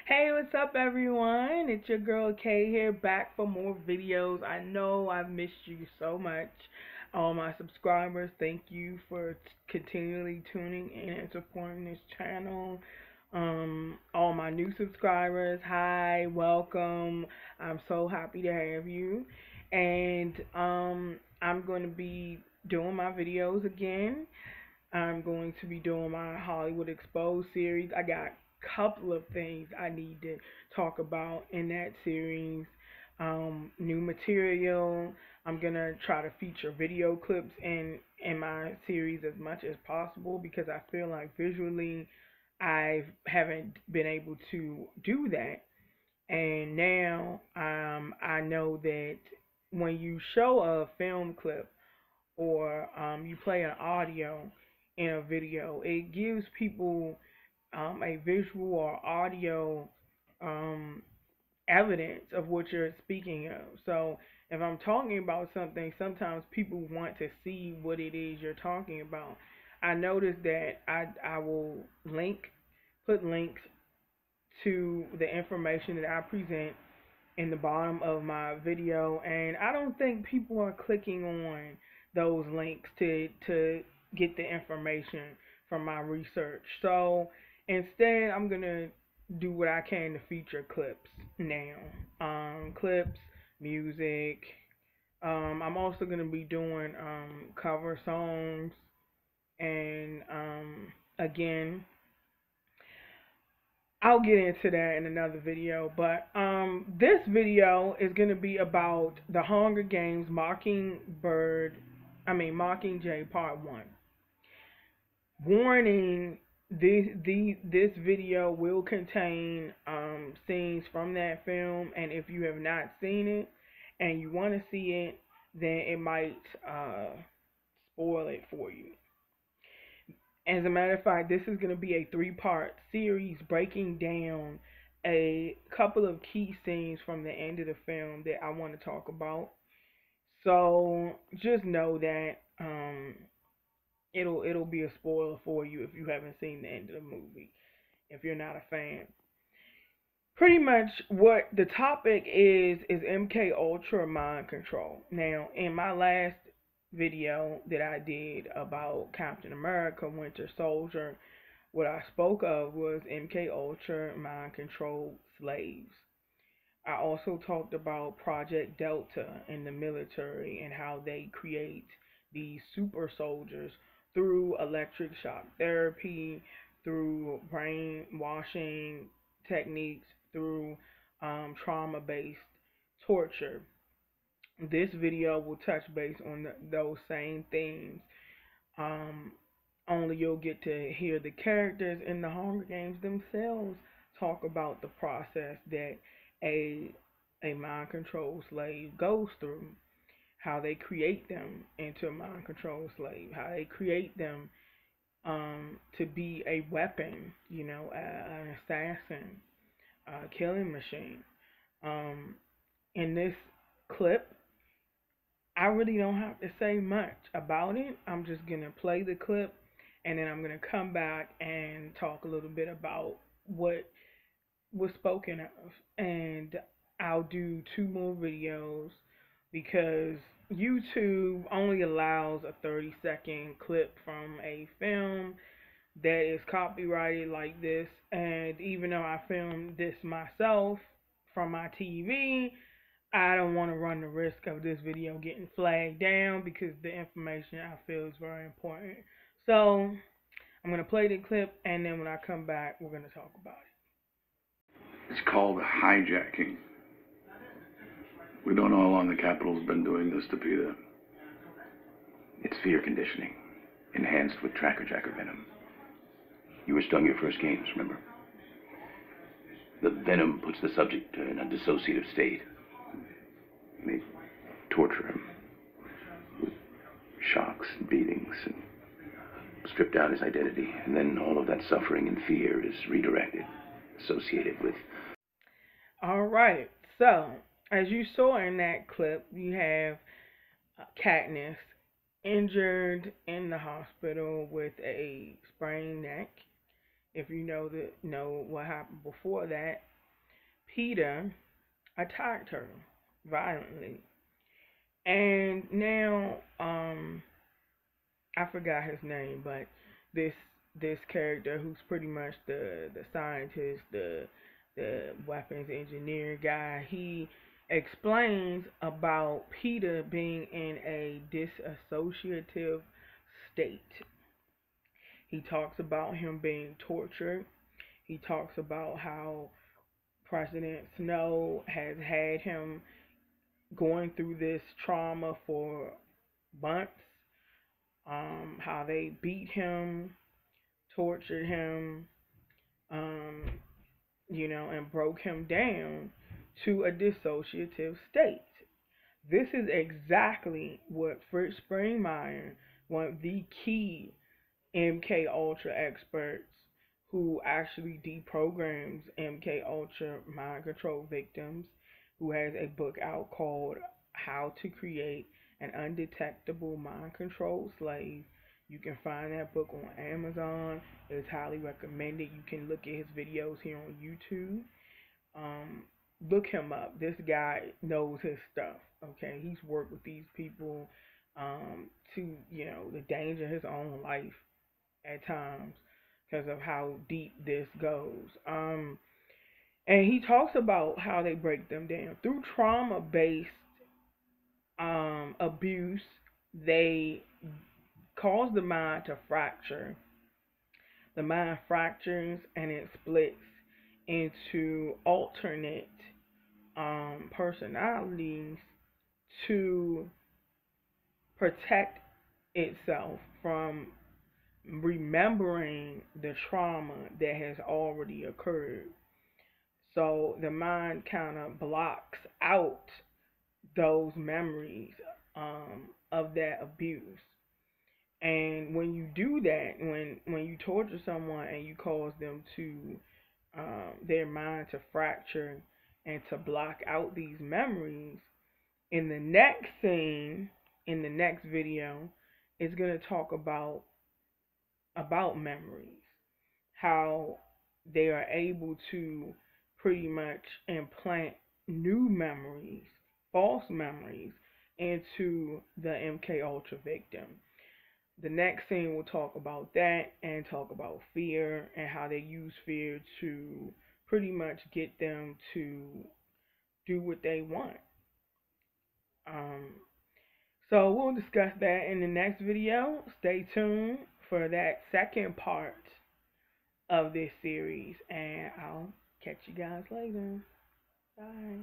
Hey, what's up, everyone? It's your girl Kay here, back for more videos. I know I've missed you so much. All my subscribers, thank you for continually tuning in and supporting this channel. All my new subscribers, hi, welcome. I'm so happy to have you. And I'm going to be doing my videos again. I'm going to be doing my Hollywood Exposed series. I got a couple of things I need to talk about in that series. New material. I'm gonna try to feature video clips in my series as much as possible because I feel like visually I haven't been able to do that. And now I know that when you show a film clip or you play an audio in a video, it gives people a visual or audio um, evidence of what you're speaking of. So if I'm talking about something, sometimes people want to see what it is you're talking about. I noticed that I will put links to the information that I present in the bottom of my video, and I don't think people are clicking on those links to get the information from my research. So instead, I'm gonna do what I can to feature clips now. Clips, music. I'm also gonna be doing cover songs, and again, I'll get into that in another video, but this video is going to be about the Hunger Games Mockingjay Part 1. Warning, this video will contain scenes from that film, and if you have not seen it and you want to see it, then it might spoil it for you. As a matter of fact, this is going to be a three-part series breaking down a couple of key scenes from the end of the film that I want to talk about. So just know that it'll be a spoiler for you if you haven't seen the end of the movie, if you're not a fan. Pretty much what the topic is MK Ultra mind control. Now, in my last video that I did about Captain America Winter Soldier, what I spoke of was MK Ultra mind control slaves. I also talked about Project Delta in the military and how they create these super soldiers through electric shock therapy, through brainwashing techniques, through trauma-based torture. This video will touch base on those same things. Only you'll get to hear the characters in the Hunger Games themselves talk about the process that a mind control slave goes through, how they create them into a mind control slave, how they create them to be a weapon, an assassin, a killing machine. In this clip, I really don't have to say much about it. I'm just going to play the clip and then I'm going to come back and talk a little bit about what was spoken of. And I'll do 2 more videos because YouTube only allows a 30-second clip from a film that is copyrighted like this. And even though I filmed this myself from my TV, I don't want to run the risk of this video getting flagged down because the information I feel is very important. So I'm going to play the clip, and then when I come back, we're going to talk about it. It's called hijacking. We don't know how long the Capitol's been doing this to Peter. It's fear conditioning, enhanced with tracker jacker venom. You were stung your first games, remember? The venom puts the subject in a dissociative state. They torture him with shocks and beatings and strip down his identity. And then all of that suffering and fear is redirected, associated with... All right. So, as you saw in that clip, you have Katniss injured in the hospital with a sprained neck. If you know what happened before that, Peter attacked her violently. And now, I forgot his name, but this this character who's pretty much the scientist, the weapons engineer guy, he explains about Peter being in a dissociative state. He talks about him being tortured. He talks about how President Snow has had him going through this trauma for months. How they beat him, tortured him, um, and broke him down to a dissociative state. This is exactly what Fritz Springmeir, one of the key MK Ultra experts who actually deprograms MK Ultra mind control victims, who has a book out called How to Create an Undetectable Mind Control Slave. You can find that book on Amazon. It's highly recommended. You can look at his videos here on YouTube. Look him up. This guy knows his stuff. Okay, he's worked with these people to the danger of his own life at times because of how deep this goes. And he talks about how they break them down through trauma-based abuse. They cause the mind to fracture. The mind fractures and it splits into alternate personalities to protect itself from remembering the trauma that has already occurred. So the mind kind of blocks out those memories of that abuse. And when you do that, when you torture someone and you cause them to their mind to fracture and to block out these memories, in the next scene, in the next video, it's gonna talk about memories, how they are able to pretty much implant new memories, false memories, into the MK Ultra victim. The next scene will talk about that and talk about fear and how they use fear to pretty much get them to do what they want. So we'll discuss that in the next video. Stay tuned for that second part of this series, and I'll catch you guys later. Bye.